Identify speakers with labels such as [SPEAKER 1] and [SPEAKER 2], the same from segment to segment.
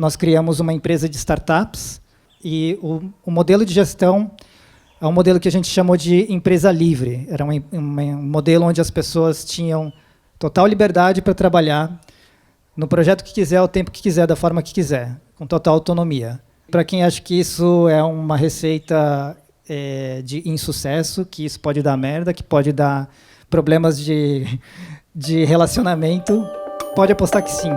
[SPEAKER 1] nós criamos uma empresa de startups e o modelo de gestão é um modelo que a gente chamou de empresa livre. Era um modelo onde as pessoas tinham total liberdade para trabalhar no projeto que quiser, ao tempo que quiser, da forma que quiser, com total autonomia. Para quem acha que isso é uma receita de insucesso, que isso pode dar merda, que pode dar problemas de relacionamento, pode apostar que sim.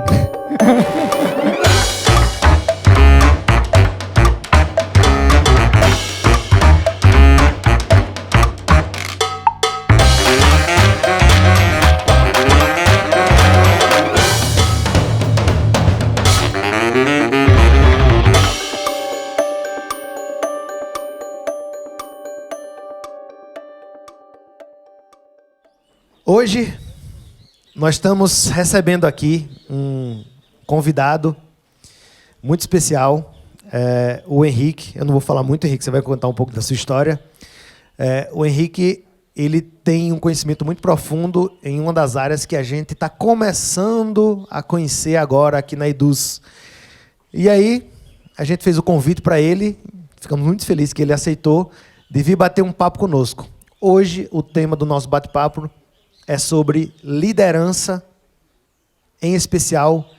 [SPEAKER 2] Hoje, nós estamos recebendo aqui um convidado muito especial, o Henrique. Eu não vou falar muito, Henrique, você vai contar um pouco da sua história. O Henrique, ele tem um conhecimento muito profundo em uma das áreas que a gente está começando a conhecer agora aqui na Eduz. E aí, a gente fez o convite para ele, ficamos muito felizes que ele aceitou, de vir bater um papo conosco. Hoje, o tema do nosso bate-papo é sobre liderança, em especial,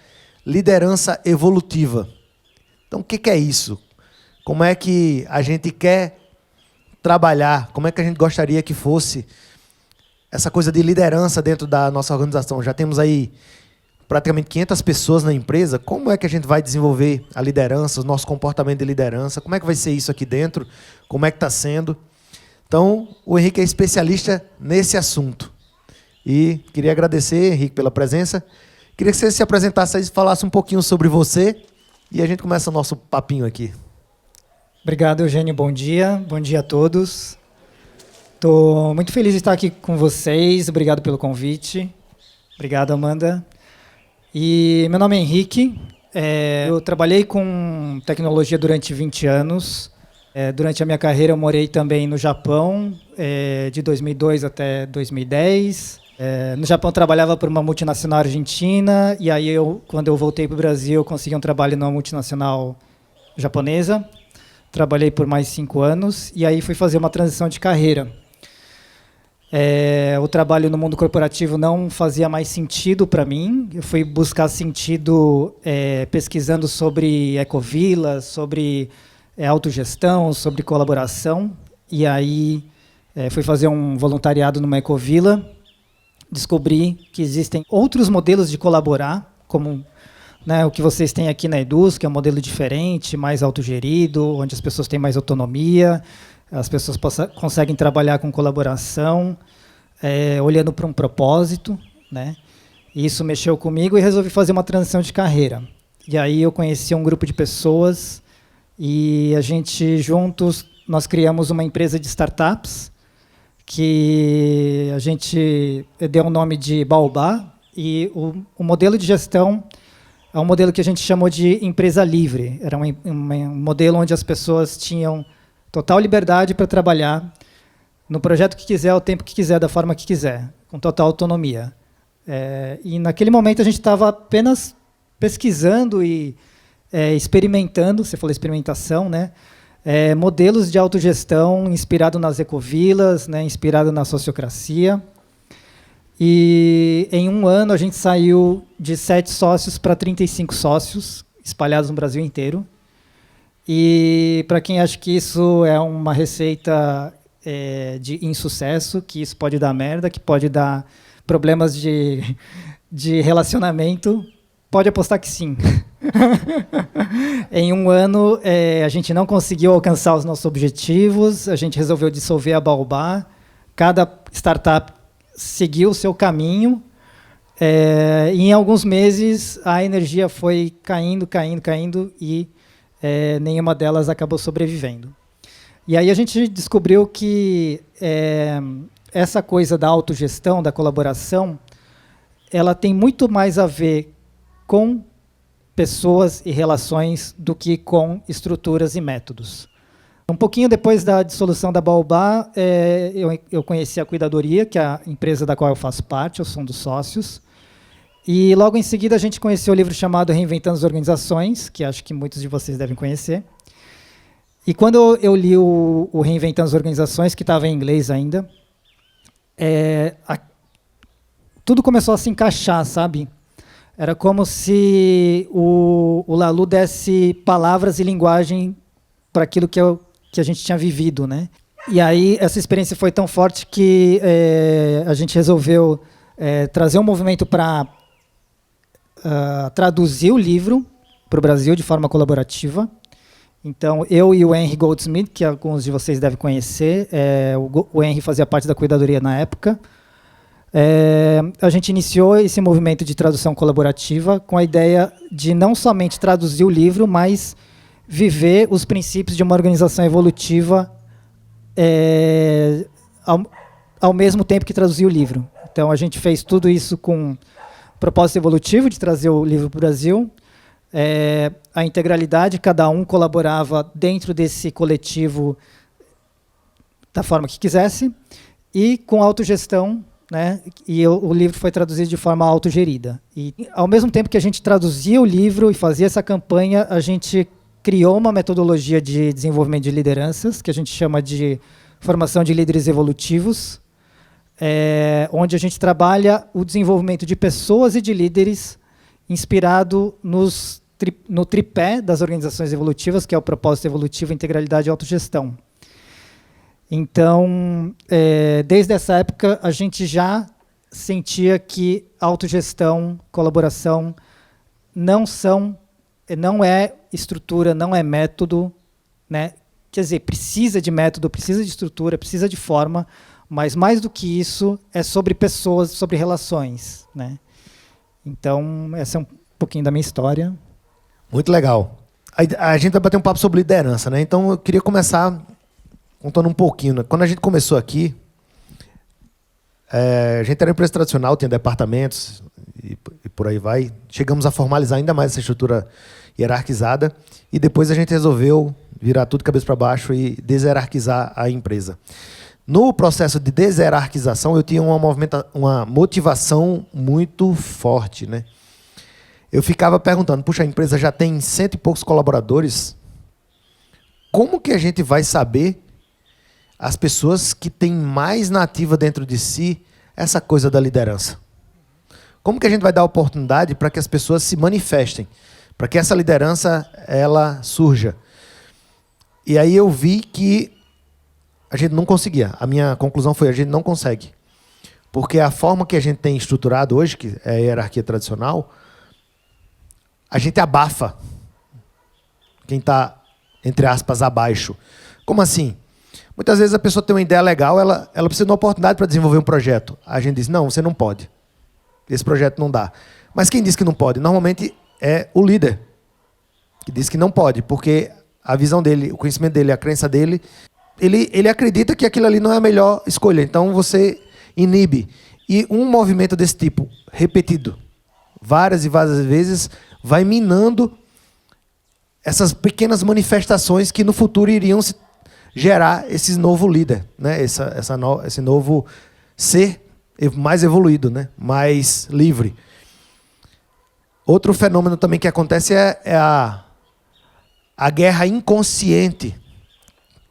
[SPEAKER 2] liderança evolutiva. Então, o que é isso? Como é que a gente quer trabalhar? Como é que a gente gostaria que fosse essa coisa de liderança dentro da nossa organização? Já temos aí praticamente 500 pessoas na empresa. Como é que a gente vai desenvolver a liderança, o nosso comportamento de liderança? Como é que vai ser isso aqui dentro? Como é que está sendo? Então, o Henrique é especialista nesse assunto. E queria agradecer, Henrique, pela presença. Queria que você se apresentasse e falasse um pouquinho sobre você. E a gente começa o nosso papinho aqui.
[SPEAKER 1] Obrigado, Eugênio. Bom dia. Bom dia a todos. Estou muito feliz de estar aqui com vocês. Obrigado pelo convite. Obrigado, Amanda. E meu nome é Henrique. Eu trabalhei com tecnologia durante 20 anos. Durante a minha carreira, eu morei também no Japão, de 2002 até 2010. No Japão, eu trabalhava por uma multinacional argentina, e aí, quando eu voltei para o Brasil, eu consegui um trabalho numa multinacional japonesa. Trabalhei por mais 5 anos, e aí fui fazer uma transição de carreira. O trabalho no mundo corporativo não fazia mais sentido para mim. Eu fui buscar sentido pesquisando sobre ecovilas, sobre autogestão, sobre colaboração. E aí fui fazer um voluntariado numa ecovila. Descobri que existem outros modelos de colaborar, como o que vocês têm aqui na Eduz, que é um modelo diferente, mais autogerido, onde as pessoas têm mais autonomia, as pessoas conseguem trabalhar com colaboração, olhando para um propósito, né? E isso mexeu comigo e resolvi fazer uma transição de carreira. E aí eu conheci um grupo de pessoas e a gente, juntos, nós criamos uma empresa de startups que a gente deu o nome de Baobá, e o modelo de gestão é um modelo que a gente chamou de empresa livre. Era um modelo onde as pessoas tinham total liberdade para trabalhar no projeto que quiser, ao tempo que quiser, da forma que quiser, com total autonomia. E naquele momento a gente estava apenas pesquisando e experimentando, você falou experimentação, né? Modelos de autogestão inspirado nas ecovilas, né? Inspirado na sociocracia. E em um ano a gente saiu de 7 sócios para 35 sócios, espalhados no Brasil inteiro. E para quem acha que isso é uma receita de insucesso, que isso pode dar merda, que pode dar problemas de relacionamento, pode apostar que sim. Em um ano, a gente não conseguiu alcançar os nossos objetivos, a gente resolveu dissolver a Baobá, cada startup seguiu o seu caminho, e em alguns meses a energia foi caindo, e nenhuma delas acabou sobrevivendo. E aí a gente descobriu que essa coisa da autogestão, da colaboração, ela tem muito mais a ver com pessoas e relações do que com estruturas e métodos. Um pouquinho depois da dissolução da Baobá, eu conheci a Cuidadoria, que é a empresa da qual eu faço parte, eu sou um dos sócios, E logo em seguida a gente conheceu o livro chamado Reinventando as Organizações, que acho que muitos de vocês devem conhecer. E quando eu li o Reinventando as Organizações, que estava em inglês ainda, tudo começou a se encaixar, sabe? Era como se o Lalu desse palavras e linguagem para aquilo que a gente tinha vivido, né? E aí essa experiência foi tão forte que a gente resolveu trazer um movimento para traduzir o livro para o Brasil de forma colaborativa. Então, eu e o Henry Goldsmith, que alguns de vocês devem conhecer, o Henry fazia parte da cuidadoria na época, a gente iniciou esse movimento de tradução colaborativa com a ideia de não somente traduzir o livro, mas viver os princípios de uma organização evolutiva ao mesmo tempo que traduzir o livro. Então, a gente fez tudo isso com propósito evolutivo de trazer o livro para o Brasil. A integralidade, cada um colaborava dentro desse coletivo da forma que quisesse, e com autogestão, né? E o livro foi traduzido de forma autogerida. E, ao mesmo tempo que a gente traduzia o livro e fazia essa campanha, a gente criou uma metodologia de desenvolvimento de lideranças, que a gente chama de formação de líderes evolutivos, onde a gente trabalha o desenvolvimento de pessoas e de líderes inspirado no tripé das organizações evolutivas, que é o propósito evolutivo, integralidade e autogestão. Então, desde essa época, a gente já sentia que autogestão, colaboração não é estrutura, não é método, né? Quer dizer, precisa de método, precisa de estrutura, precisa de forma, mas mais do que isso, é sobre pessoas, sobre relações, né? Então, essa é um pouquinho da minha história.
[SPEAKER 2] Muito legal. A gente vai bater um papo sobre liderança, né? Então, eu queria começar contando um pouquinho, né? Quando a gente começou aqui, a gente era uma empresa tradicional, tinha departamentos e por aí vai. Chegamos a formalizar ainda mais essa estrutura hierarquizada e depois a gente resolveu virar tudo cabeça para baixo e deshierarquizar a empresa. No processo de deshierarquização, eu tinha uma motivação muito forte, né? Eu ficava perguntando, puxa, a empresa já tem 100 e poucos colaboradores, como que a gente vai saber as pessoas que têm mais nativa dentro de si essa coisa da liderança? Como que a gente vai dar oportunidade para que as pessoas se manifestem, para que essa liderança ela surja? E aí eu vi que a gente não conseguia. A minha conclusão foi, a gente não consegue. Porque a forma que a gente tem estruturado hoje, que é a hierarquia tradicional, a gente abafa quem está, entre aspas, abaixo. Como assim? Muitas vezes a pessoa tem uma ideia legal, ela precisa de uma oportunidade para desenvolver um projeto. A gente diz, não, você não pode. Esse projeto não dá. Mas quem diz que não pode? Normalmente é o líder que diz que não pode, porque a visão dele, o conhecimento dele, a crença dele, ele acredita que aquilo ali não é a melhor escolha. Então você inibe. E um movimento desse tipo, repetido, várias e várias vezes, vai minando essas pequenas manifestações que no futuro iriam gerar esse novo líder, né? Esse novo ser mais evoluído, né? Mais livre. Outro fenômeno também que acontece é a guerra inconsciente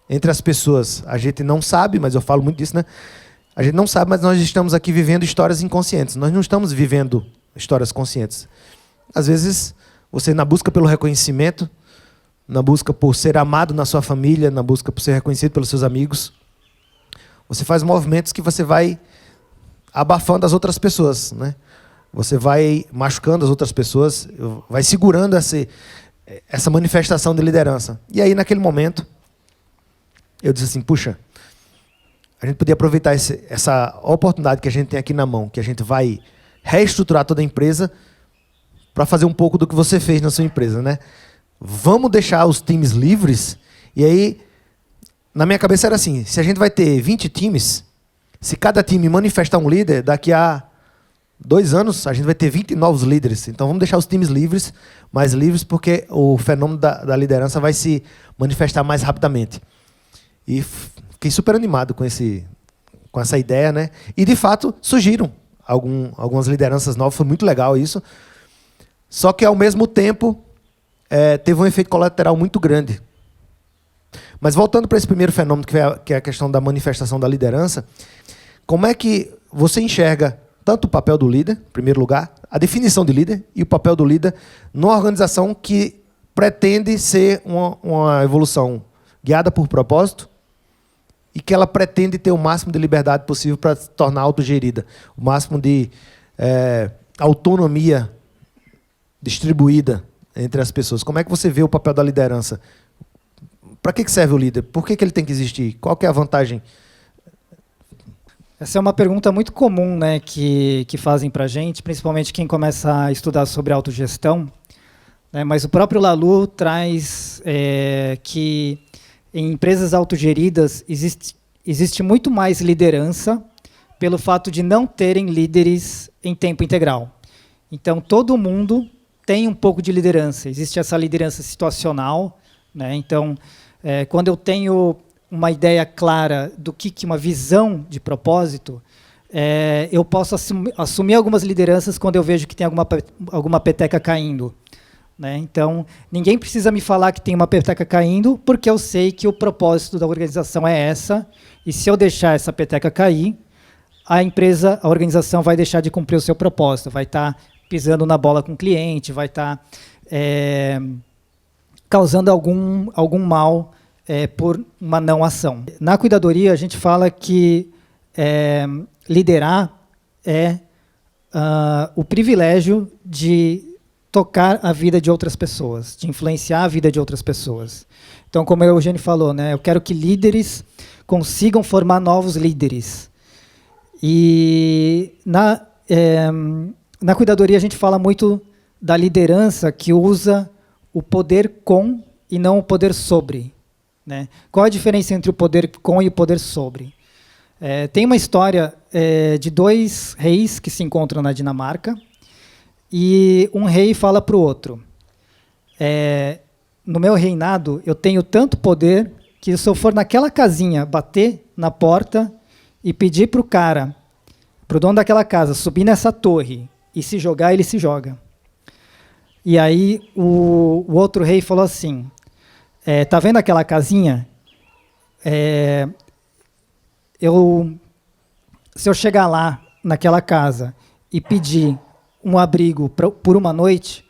[SPEAKER 2] entre as pessoas. A gente não sabe, mas eu falo muito disso, né? A gente não sabe, mas nós estamos aqui vivendo histórias inconscientes. Nós não estamos vivendo histórias conscientes. Às vezes, você, na busca pelo reconhecimento, na busca por ser amado na sua família, na busca por ser reconhecido pelos seus amigos, você faz movimentos que você vai abafando as outras pessoas, né? Você vai machucando as outras pessoas, vai segurando essa manifestação de liderança. E aí, naquele momento, eu disse assim, puxa, a gente podia aproveitar essa oportunidade que a gente tem aqui na mão, que a gente vai reestruturar toda a empresa para fazer um pouco do que você fez na sua empresa, né? Vamos deixar os times livres. E aí, na minha cabeça era assim, se a gente vai ter 20 times, se cada time manifestar um líder, daqui a 2 anos a gente vai ter 20 novos líderes. Então vamos deixar os times livres, mais livres, porque o fenômeno da liderança vai se manifestar mais rapidamente. E fiquei super animado com essa ideia, né? E de fato surgiram algumas lideranças novas, foi muito legal isso. Só que, ao mesmo tempo, teve um efeito colateral muito grande. Mas voltando para esse primeiro fenômeno, que é a questão da manifestação da liderança, como é que você enxerga tanto o papel do líder, em primeiro lugar, a definição de líder e o papel do líder numa organização que pretende ser uma evolução guiada por propósito e que ela pretende ter o máximo de liberdade possível para se tornar autogerida, o máximo de autonomia distribuída entre as pessoas. Como é que você vê o papel da liderança? Para que serve o líder? Por que ele tem que existir? Qual que é a vantagem?
[SPEAKER 1] Essa é uma pergunta muito comum, né, que fazem para a gente, principalmente quem começa a estudar sobre autogestão. Né, mas o próprio Laloux traz que em empresas autogeridas existe muito mais liderança pelo fato de não terem líderes em tempo integral. Então, todo mundo tem um pouco de liderança. Existe essa liderança situacional. Né, então, quando eu tenho uma ideia clara do que uma visão de propósito, eu posso assumir algumas lideranças quando eu vejo que tem alguma peteca caindo. Né? Então, ninguém precisa me falar que tem uma peteca caindo, porque eu sei que o propósito da organização é essa, e se eu deixar essa peteca cair, a organização vai deixar de cumprir o seu propósito, vai estar pisando na bola com o cliente, vai estar causando algum mal por uma não ação. Na cuidadoria, a gente fala que liderar é o privilégio de tocar a vida de outras pessoas, de influenciar a vida de outras pessoas. Então, como o Eugênio falou, né, eu quero que líderes consigam formar novos líderes. E na cuidadoria, a gente fala muito da liderança que usa o poder com e não o poder sobre. Né? Qual a diferença entre o poder com e o poder sobre? Tem uma história de dois reis que se encontram na Dinamarca e um rei fala para o outro, no meu reinado eu tenho tanto poder que se eu for naquela casinha bater na porta e pedir para o cara, para o dono daquela casa, subir nessa torre e se jogar, ele se joga. E aí o outro rei falou assim, tá vendo aquela casinha? Se eu chegar lá, naquela casa, e pedir um abrigo por uma noite,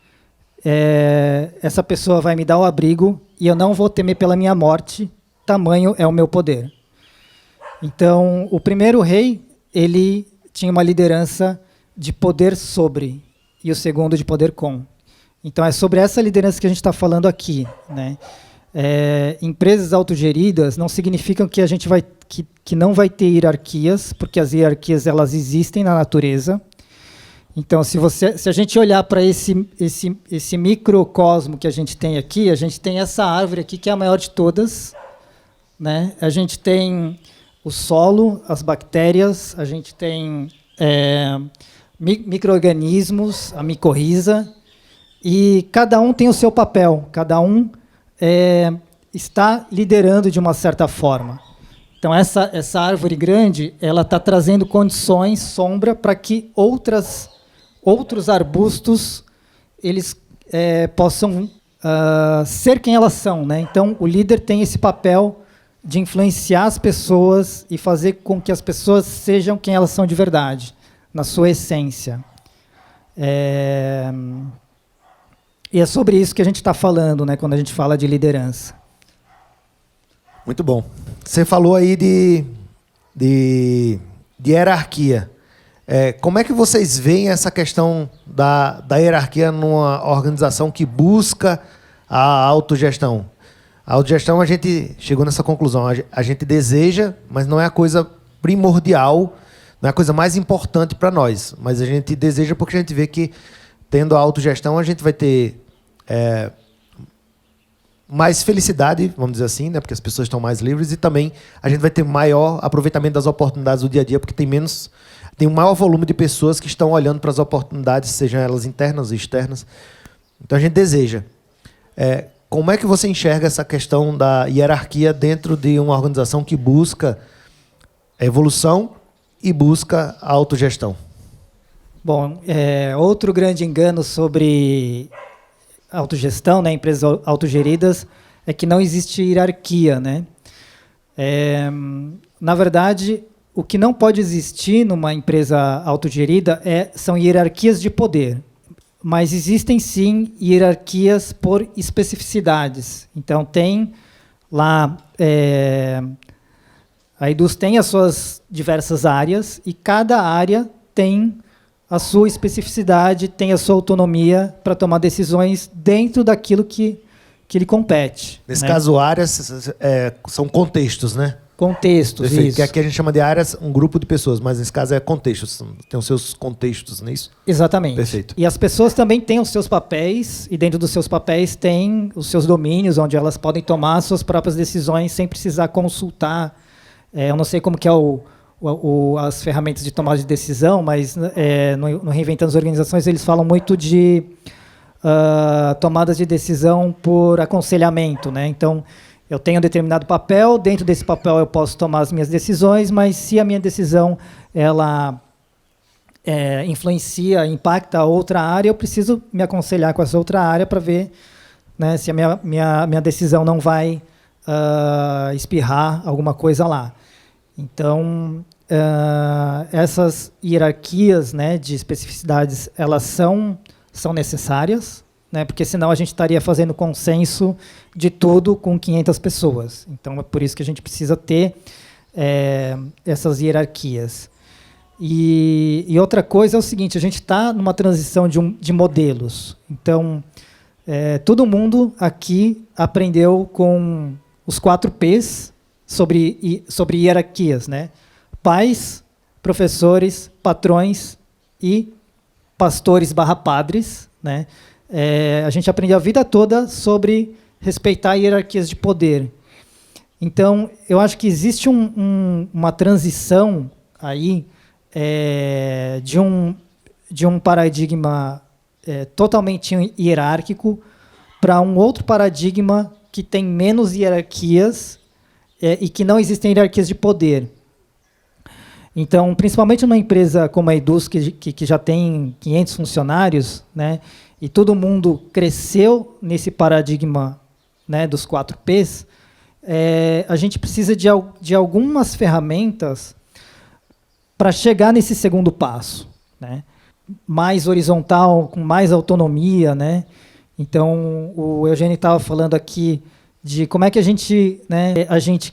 [SPEAKER 1] essa pessoa vai me dar o abrigo e eu não vou temer pela minha morte, tamanho é o meu poder. Então, o primeiro rei, ele tinha uma liderança de poder sobre, e o segundo de poder com. Então, é sobre essa liderança que a gente está falando aqui, né? Empresas autogeridas não significam que a gente que não vai ter hierarquias, porque as hierarquias elas existem na natureza. Então, se a gente olhar para esse microcosmo que a gente tem aqui, a gente tem essa árvore aqui que é a maior de todas, né? A gente tem o solo, as bactérias, a gente tem micro-organismos, a micorriza, e cada um tem o seu papel, cada um está liderando de uma certa forma. Então, essa árvore grande, ela está trazendo condições, sombra, para que outros arbustos eles possam ser quem elas são. Né? Então, o líder tem esse papel de influenciar as pessoas e fazer com que as pessoas sejam quem elas são de verdade, na sua essência. E é sobre isso que a gente está falando, né, quando a gente fala de liderança.
[SPEAKER 2] Muito bom. Você falou aí de hierarquia. Como é que vocês veem essa questão da hierarquia numa organização que busca a autogestão? A autogestão, a gente chegou nessa conclusão. A gente deseja, mas não é a coisa primordial, não é a coisa mais importante para nós. Mas a gente deseja porque a gente vê que, tendo a autogestão, a gente vai ter mais felicidade, vamos dizer assim, né, porque as pessoas estão mais livres, e também a gente vai ter maior aproveitamento das oportunidades do dia a dia, porque tem um maior volume de pessoas que estão olhando para as oportunidades, sejam elas internas ou externas. Então a gente deseja. Como é que você enxerga essa questão da hierarquia dentro de uma organização que busca evolução e busca a autogestão?
[SPEAKER 1] Bom, outro grande engano sobre autogestão, né, empresas autogeridas, é que não existe hierarquia, né? Na verdade, o que não pode existir numa empresa autogerida são hierarquias de poder, mas existem sim hierarquias por especificidades. Então tem lá, a Eduz tem as suas diversas áreas e cada área tem a sua especificidade, tem a sua autonomia para tomar decisões dentro daquilo que lhe compete.
[SPEAKER 2] Nesse caso, áreas são contextos, né?
[SPEAKER 1] Contextos,
[SPEAKER 2] Perfeito.
[SPEAKER 1] isso.
[SPEAKER 2] Que aqui a gente chama de áreas, um grupo de pessoas, mas nesse caso é contextos, tem os seus contextos, não é isso?
[SPEAKER 1] Exatamente.
[SPEAKER 2] Perfeito.
[SPEAKER 1] E as pessoas também têm os seus papéis, e dentro dos seus papéis tem os seus domínios, onde elas podem tomar as suas próprias decisões sem precisar consultar. Eu não sei como que é as ferramentas de tomada de decisão, mas no Reinventando as Organizações eles falam muito de tomadas de decisão por aconselhamento, né? Então, eu tenho um determinado papel, dentro desse papel eu posso tomar as minhas decisões, mas se a minha decisão ela influencia, impacta a outra área, eu preciso me aconselhar com essa outra área para ver, né, se a minha decisão não vai espirrar alguma coisa lá. Então, essas hierarquias, né, de especificidades, elas são necessárias, né, porque senão a gente estaria fazendo consenso de tudo com 500 pessoas. Então, é por isso que a gente precisa ter essas hierarquias. E outra coisa é o seguinte, a gente está numa transição de modelos. Então, todo mundo aqui aprendeu com os 4 Ps sobre hierarquias, né? Pais, professores, patrões e pastores/padres, né? A gente aprendeu a vida toda sobre respeitar hierarquias de poder. Então, eu acho que existe uma transição aí de um paradigma totalmente hierárquico para um outro paradigma que tem menos hierarquias e que não existem hierarquias de poder. Então, principalmente numa empresa como a Eduz, que já tem 500 funcionários, né, e todo mundo cresceu nesse paradigma, né, dos 4 Ps, a gente precisa de algumas ferramentas para chegar nesse segundo passo, né, mais horizontal, com mais autonomia, né. Então, o Eugênio estava falando aqui de como é que a gente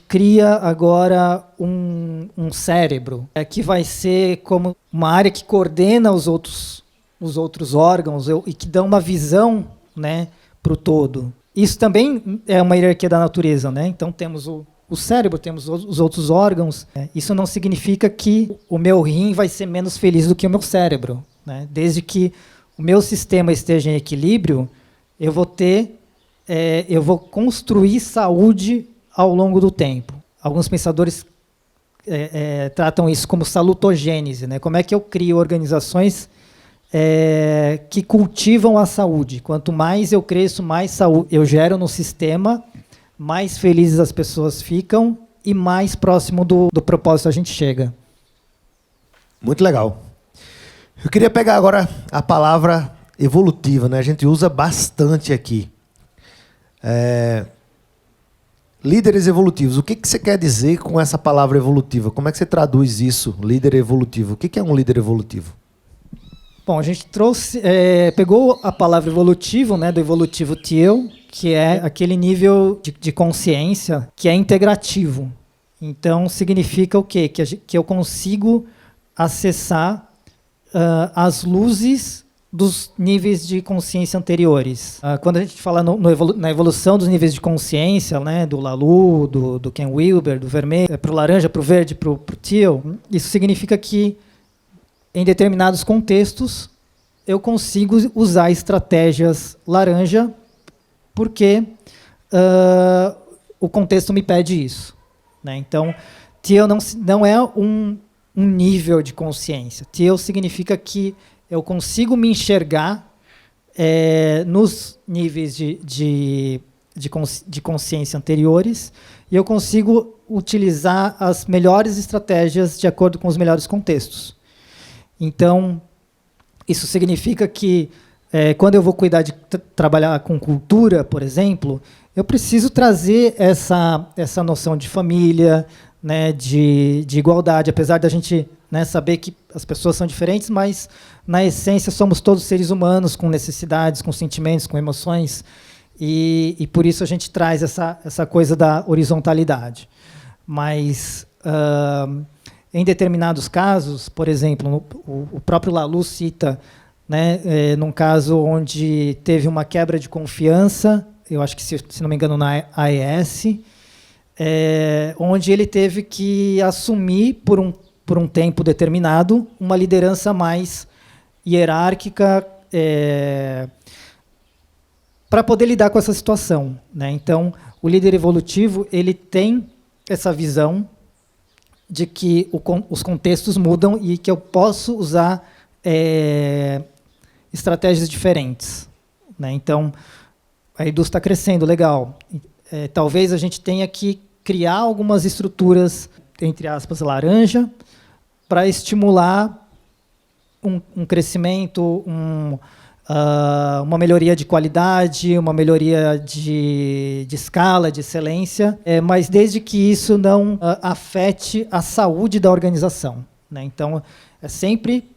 [SPEAKER 1] cria agora um cérebro que vai ser como uma área que coordena os outros órgãos e que dá uma visão, né, para o todo. Isso também é uma hierarquia da natureza, né? Então temos o cérebro, temos os outros órgãos. Isso não significa que o meu rim vai ser menos feliz do que o meu cérebro, né? Desde que o meu sistema esteja em equilíbrio, eu vou construir saúde ao longo do tempo. Alguns pensadores tratam isso como salutogênese, né? Como é que eu crio organizações que cultivam a saúde? Quanto mais eu cresço, mais saúde eu gero no sistema, mais felizes as pessoas ficam e mais próximo do propósito a gente chega.
[SPEAKER 2] Muito legal. Eu queria pegar agora a palavra evolutiva, né? A gente usa bastante aqui. Líderes evolutivos. O que você quer dizer com essa palavra evolutiva? Como é que você traduz isso, líder evolutivo? O que é um líder evolutivo?
[SPEAKER 1] Bom, a gente pegou a palavra evolutivo, né, do evolutivo Thiel, que é aquele nível de consciência que é integrativo. Então, significa o quê? Que eu consigo acessar as luzes dos níveis de consciência anteriores. Quando a gente fala na evolução dos níveis de consciência, né, do Laloux, do Ken Wilber, do vermelho, para o laranja, para o verde, para o Thiel, isso significa que, em determinados contextos, eu consigo usar estratégias laranja porque o contexto me pede isso, né? Então, Thiel não é um nível de consciência. Thiel significa que eu consigo me enxergar nos níveis de consciência anteriores e eu consigo utilizar as melhores estratégias de acordo com os melhores contextos. Então, Isso significa que, quando eu vou cuidar de trabalhar com cultura, por exemplo, eu preciso trazer essa noção de família, né, de igualdade, apesar da gente, né, saber que as pessoas são diferentes, mas, na essência, somos todos seres humanos com necessidades, com sentimentos, com emoções, e por isso a gente traz essa coisa da horizontalidade. Mas, em determinados casos, por exemplo, o próprio Laloux cita, né, num caso onde teve uma quebra de confiança, eu acho que, se não me engano, na AES, onde ele teve que assumir, por um tempo determinado, uma liderança mais hierárquica, para poder lidar com essa situação, né? Então, o líder evolutivo, ele tem essa visão de que os contextos mudam e que eu posso usar estratégias diferentes, né? Então, a Eduz está crescendo, legal. Talvez a gente tenha que criar algumas estruturas, entre aspas, laranja, para estimular um crescimento, uma melhoria de qualidade, uma melhoria de escala, de excelência, mas desde que isso não afete a saúde da organização, né? Então, é sempre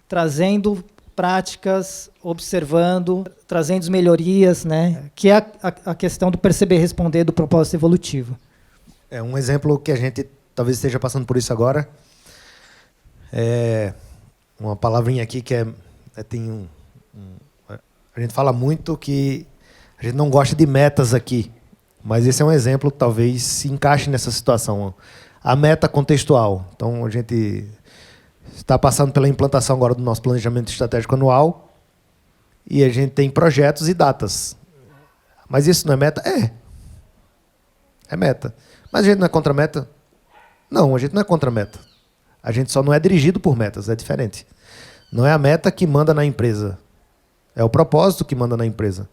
[SPEAKER 1] trazendo práticas, observando, trazendo melhorias, né? Que é a questão do perceber e responder do propósito evolutivo.
[SPEAKER 2] Um exemplo que a gente talvez esteja passando por isso agora é uma palavrinha aqui que tem a gente fala muito que a gente não gosta de metas aqui, mas esse é um exemplo que talvez se encaixe nessa situação. A meta contextual. Então, a gente está passando pela implantação agora do nosso planejamento estratégico anual e a gente tem projetos e datas. Mas isso não é meta? É meta. Mas a gente não é contra a meta? Não, a gente não é contra a meta. A gente só não é dirigido por metas, é diferente. Não é a meta que manda na empresa. É o propósito que manda na empresa.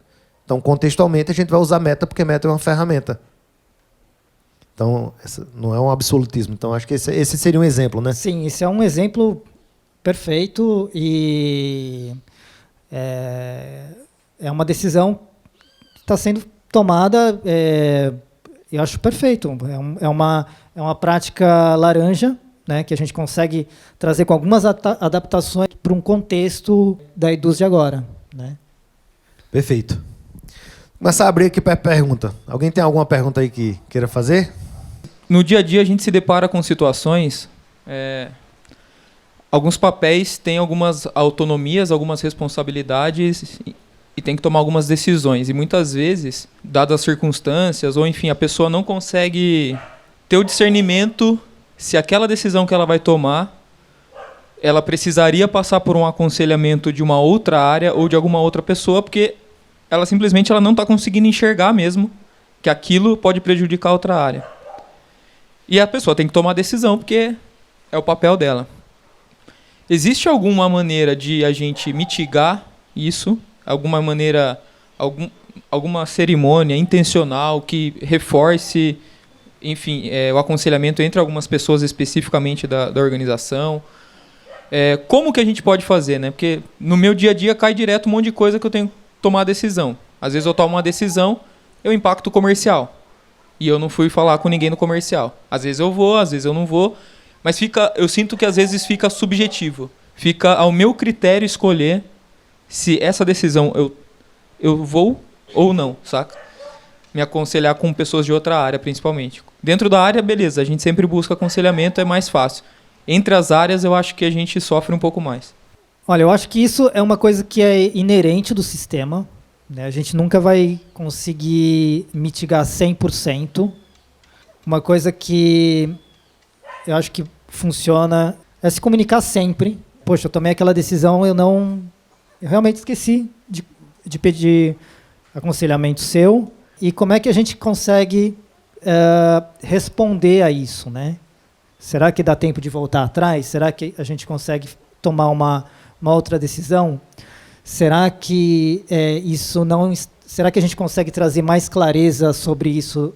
[SPEAKER 2] Então, contextualmente, a gente vai usar meta porque meta é uma ferramenta. Então, não é um absolutismo. Então, acho que esse seria um exemplo, né?
[SPEAKER 1] Sim, esse é um exemplo perfeito e é uma decisão que está sendo tomada, eu acho perfeito. É uma prática laranja, né, que a gente consegue trazer com algumas adaptações para um contexto da Eduz de agora, né?
[SPEAKER 2] Perfeito. Começar a abrir aqui para pergunta. Alguém tem alguma pergunta aí que queira fazer?
[SPEAKER 3] No dia a dia a gente se depara com situações, alguns papéis têm algumas autonomias, algumas responsabilidades e tem que tomar algumas decisões. E muitas vezes, dadas as circunstâncias, ou enfim, a pessoa não consegue ter o discernimento se aquela decisão que ela vai tomar, ela precisaria passar por um aconselhamento de uma outra área ou de alguma outra pessoa, porque ela simplesmente não está conseguindo enxergar mesmo que aquilo pode prejudicar outra área. E a pessoa tem que tomar a decisão, porque é o papel dela. Existe alguma maneira de a gente mitigar isso? Alguma maneira, alguma cerimônia intencional que reforce, enfim, o aconselhamento entre algumas pessoas especificamente da organização? Como que a gente pode fazer, né? Porque no meu dia a dia cai direto um monte de coisa que eu tenho que tomar decisão. Às vezes eu tomo uma decisão, eu impacto o comercial. E eu não fui falar com ninguém no comercial. Às vezes eu vou, às vezes eu não vou. Mas eu sinto que às vezes fica subjetivo. Fica ao meu critério escolher se essa decisão eu vou ou não, saca? Me aconselhar com pessoas de outra área, principalmente. Dentro da área, beleza, a gente sempre busca aconselhamento, é mais fácil. Entre as áreas, eu acho que a gente sofre um pouco mais.
[SPEAKER 1] Olha, eu acho que isso é uma coisa que é inerente do sistema, né? A gente nunca vai conseguir mitigar 100%. Uma coisa que eu acho que funciona é se comunicar sempre. Poxa, eu tomei aquela decisão, eu realmente esqueci de pedir aconselhamento seu. E como é que a gente consegue responder a isso, né? Será que dá tempo de voltar atrás? Será que a gente consegue tomar uma outra decisão? Será que será que a gente consegue trazer mais clareza sobre isso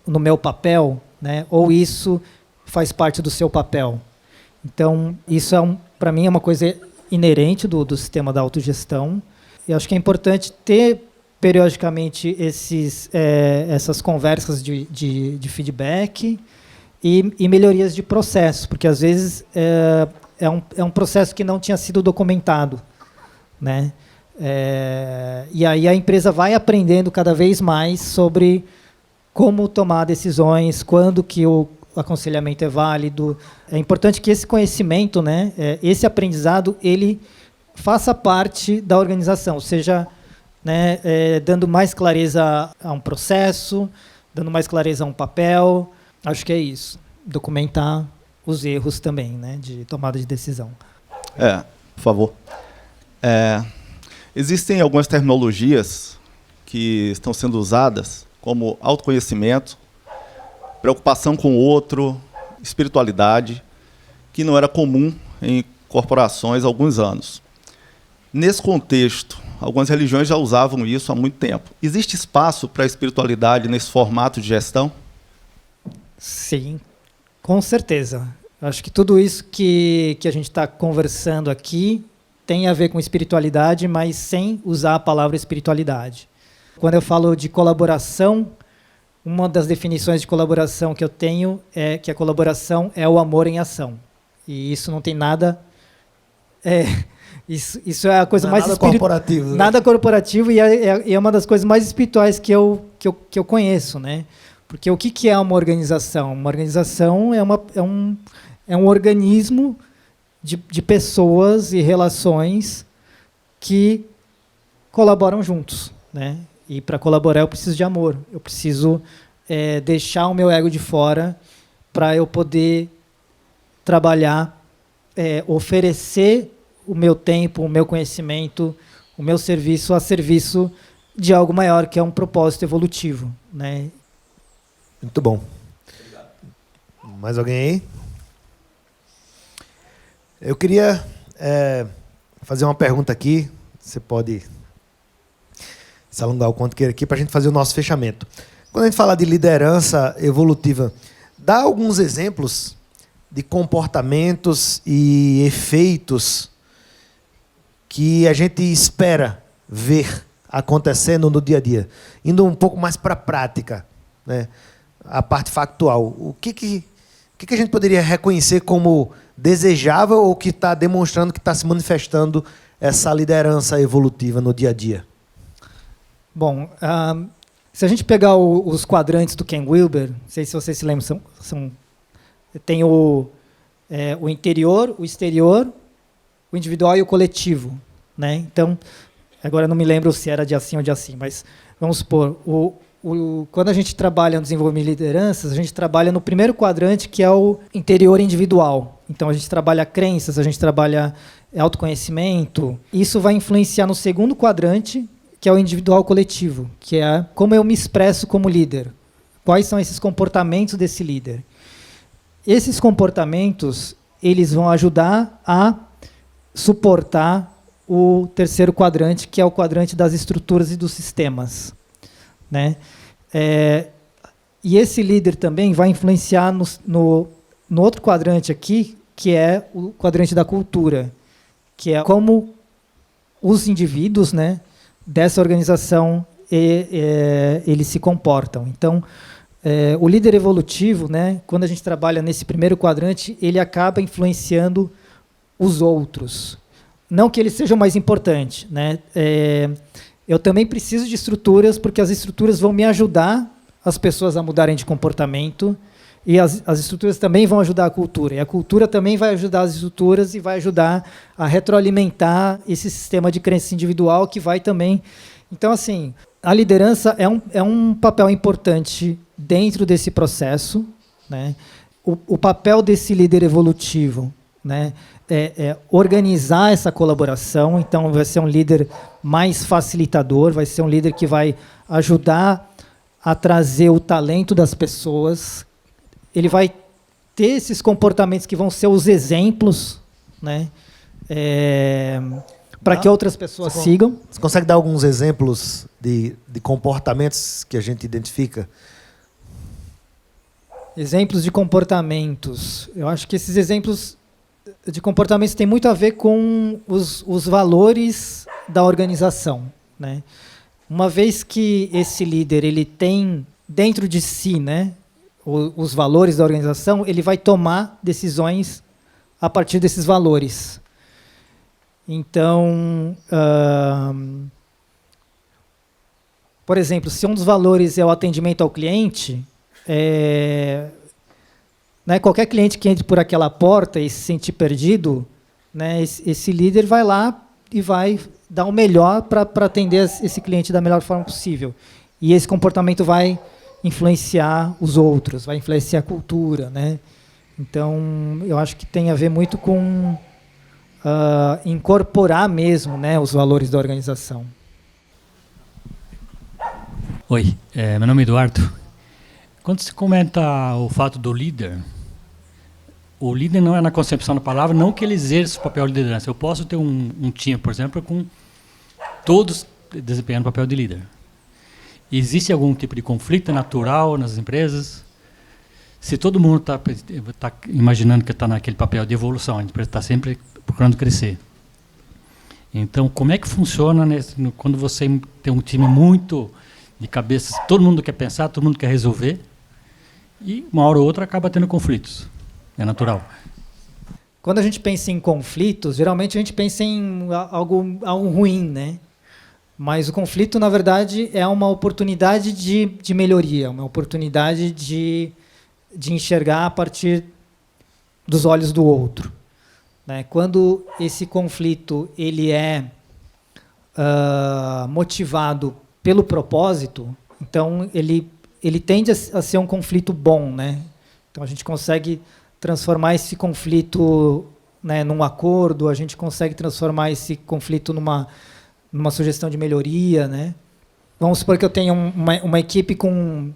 [SPEAKER 1] no meu papel, né? Ou isso faz parte do seu papel? Então, isso para mim é uma coisa inerente do sistema da autogestão. Eu acho que é importante ter periodicamente essas conversas de feedback e melhorias de processo, porque às vezes é um processo que não tinha sido documentado, né? E aí a empresa vai aprendendo cada vez mais sobre como tomar decisões, quando que o aconselhamento é válido. É importante que esse conhecimento, né, esse aprendizado, ele faça parte da organização, seja, né, dando mais clareza a um processo, dando mais clareza a um papel. Acho que é isso. Documentar os erros também, né, de tomada de decisão.
[SPEAKER 4] Por favor. Existem algumas terminologias que estão sendo usadas, como autoconhecimento, preocupação com o outro, espiritualidade, que não era comum em corporações há alguns anos. Nesse contexto, algumas religiões já usavam isso há muito tempo. Existe espaço para a espiritualidade nesse formato de gestão?
[SPEAKER 1] Sim, com certeza. Acho que tudo isso que a gente está conversando aqui tem a ver com espiritualidade, mas sem usar a palavra espiritualidade. Quando eu falo de colaboração, uma das definições de colaboração que eu tenho é que a colaboração é o amor em ação. E isso não tem nada... Isso é a coisa mais...
[SPEAKER 2] Nada corporativo.
[SPEAKER 1] Nada corporativo, e é uma das coisas mais espirituais que eu conheço, né? Porque o que é uma organização? Uma organização é um organismo de pessoas e relações que colaboram juntos, né? E para colaborar eu preciso de amor. Eu preciso deixar o meu ego de fora para eu poder trabalhar, oferecer o meu tempo, o meu conhecimento, o meu serviço a serviço de algo maior, que é um propósito evolutivo, né?
[SPEAKER 2] Muito bom. Mais alguém aí? Eu queria fazer uma pergunta aqui. Você pode se alongar o quanto queira aqui para a gente fazer o nosso fechamento. Quando a gente fala de liderança evolutiva, dá alguns exemplos de comportamentos e efeitos que a gente espera ver acontecendo no dia a dia, indo um pouco mais para a prática, né? A parte factual. O que a gente poderia reconhecer como desejável ou que está demonstrando que está se manifestando essa liderança evolutiva no dia a dia?
[SPEAKER 1] Bom, se a gente pegar os quadrantes do Ken Wilber, não sei se vocês se lembram, tem o interior, o exterior, o individual e o coletivo, né? Então, agora eu não me lembro se era de assim ou de assim, mas vamos supor, quando a gente trabalha no desenvolvimento de lideranças, a gente trabalha no primeiro quadrante, que é o interior individual. Então, a gente trabalha crenças, a gente trabalha autoconhecimento. Isso vai influenciar no segundo quadrante, que é o individual coletivo, que é como eu me expresso como líder. Quais são esses comportamentos desse líder? Esses comportamentos, eles vão ajudar a suportar o terceiro quadrante, que é o quadrante das estruturas e dos sistemas, né? E esse líder também vai influenciar no outro quadrante aqui, que é o quadrante da cultura, que é como os indivíduos, né, dessa organização eles se comportam. Então, o líder evolutivo, né, quando a gente trabalha nesse primeiro quadrante, ele acaba influenciando os outros. Não que ele seja o mais importante, né? Eu também preciso de estruturas, porque as estruturas vão me ajudar as pessoas a mudarem de comportamento, e as estruturas também vão ajudar a cultura. E a cultura também vai ajudar as estruturas e vai ajudar a retroalimentar esse sistema de crença individual que vai também... Então, assim, a liderança é um papel importante dentro desse processo, né? O papel desse líder evolutivo, né, é organizar essa colaboração. Então, vai ser um líder mais facilitador, vai ser um líder que vai ajudar a trazer o talento das pessoas. Ele vai ter esses comportamentos que vão ser os exemplos, né, para que outras pessoas sigam.
[SPEAKER 2] Você consegue dar alguns exemplos de comportamentos que a gente identifica?
[SPEAKER 1] Exemplos de comportamentos. Eu acho que esses exemplos de comportamentos tem muito a ver com os valores da organização, né? Uma vez que esse líder ele tem dentro de si, né, os valores da organização, ele vai tomar decisões a partir desses valores. Então, por exemplo, se um dos valores é o atendimento ao cliente, né, qualquer cliente que entre por aquela porta e se sentir perdido, né, esse líder vai lá e vai dar o melhor para atender esse cliente da melhor forma possível. E esse comportamento vai influenciar os outros, vai influenciar a cultura, né? Então, eu acho que tem a ver muito com incorporar mesmo, né, os valores da organização.
[SPEAKER 5] Oi, meu nome é Eduardo. Quando se comenta o fato do líder, o líder não é na concepção da palavra, não que ele exerça o papel de liderança. Eu posso ter um time, por exemplo, com todos desempenhando o papel de líder. Existe algum tipo de conflito natural nas empresas? Se todo mundo está imaginando que está naquele papel de evolução, a empresa está sempre procurando crescer. Então, como é que funciona quando você tem um time muito de cabeças, todo mundo quer pensar, todo mundo quer resolver, e uma hora ou outra acaba tendo conflitos? É natural.
[SPEAKER 1] Quando a gente pensa em conflitos, geralmente a gente pensa em algo ruim, né? Mas o conflito, na verdade, é uma oportunidade de melhoria, uma oportunidade de enxergar a partir dos olhos do outro, né? Quando esse conflito ele é motivado pelo propósito, então ele tende a ser um conflito bom, né? Então a gente consegue transformar esse conflito, né, num acordo, a gente consegue transformar esse conflito numa sugestão de melhoria, né? Vamos supor que eu tenho uma equipe com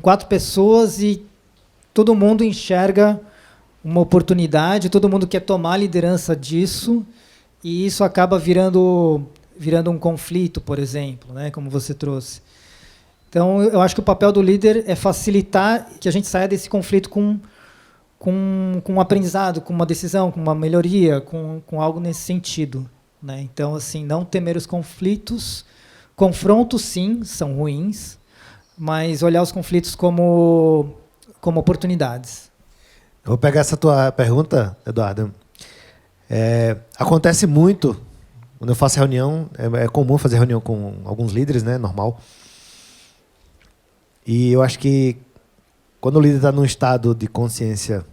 [SPEAKER 1] 4 pessoas e todo mundo enxerga uma oportunidade, todo mundo quer tomar a liderança disso, e isso acaba virando um conflito, por exemplo, né, como você trouxe. Então, eu acho que o papel do líder é facilitar que a gente saia desse conflito com um aprendizado, com uma decisão, com uma melhoria, com algo nesse sentido, né? Então, assim, não temer os conflitos. Confrontos, sim, são ruins, mas olhar os conflitos como oportunidades.
[SPEAKER 2] Eu vou pegar essa tua pergunta, Eduardo. Acontece muito, quando eu faço reunião, é comum fazer reunião com alguns líderes, né, normal. E eu acho que quando o líder está num estado de consciência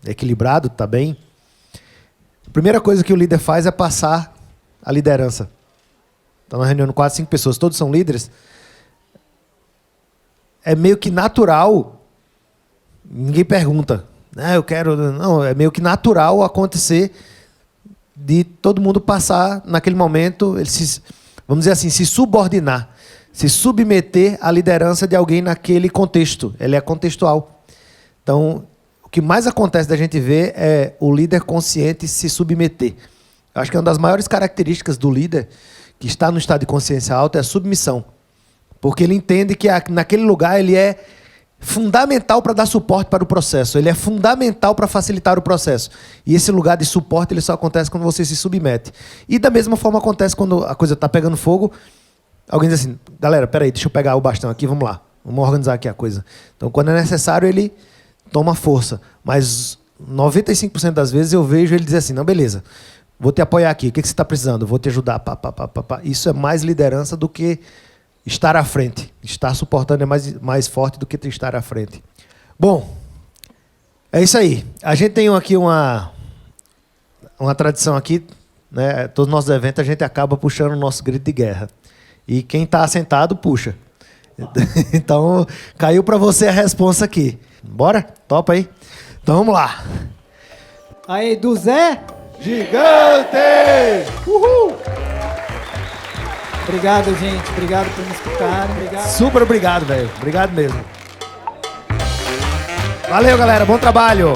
[SPEAKER 2] equilibrado, está bem, a primeira coisa que o líder faz é passar a liderança. Está numa reunião com 4, 5 pessoas, todos são líderes. É meio que natural, ninguém pergunta, eu quero... Não, é meio que natural acontecer de todo mundo passar, naquele momento, vamos dizer assim, se subordinar, se submeter à liderança de alguém naquele contexto. Ele é contextual. Então, o que mais acontece da gente ver é o líder consciente se submeter. Eu acho que uma das maiores características do líder que está no estado de consciência alta é a submissão. Porque ele entende que naquele lugar ele é fundamental para dar suporte para o processo. Ele é fundamental para facilitar o processo. E esse lugar de suporte ele só acontece quando você se submete. E da mesma forma acontece quando a coisa está pegando fogo. Alguém diz assim, galera, peraí, deixa eu pegar o bastão aqui, vamos lá. Vamos organizar aqui a coisa. Então, quando é necessário, ele toma força. Mas 95% das vezes eu vejo ele dizer assim, não, beleza, vou te apoiar aqui, o que você está precisando? Vou te ajudar. Isso é mais liderança do que estar à frente. Estar suportando é mais forte do que estar à frente. Bom, é isso aí. A gente tem aqui uma tradição aqui, né? Todos os nossos eventos a gente acaba puxando o nosso grito de guerra. E quem está sentado, puxa. Então, caiu para você a responsa aqui. Bora? Topa aí? Então, vamos lá.
[SPEAKER 1] Aí, do Zé...
[SPEAKER 2] Gigante!
[SPEAKER 1] Uhul! Obrigado, gente. Obrigado por me escutarem. Obrigado.
[SPEAKER 2] Super obrigado, velho. Obrigado mesmo. Valeu, galera. Bom trabalho.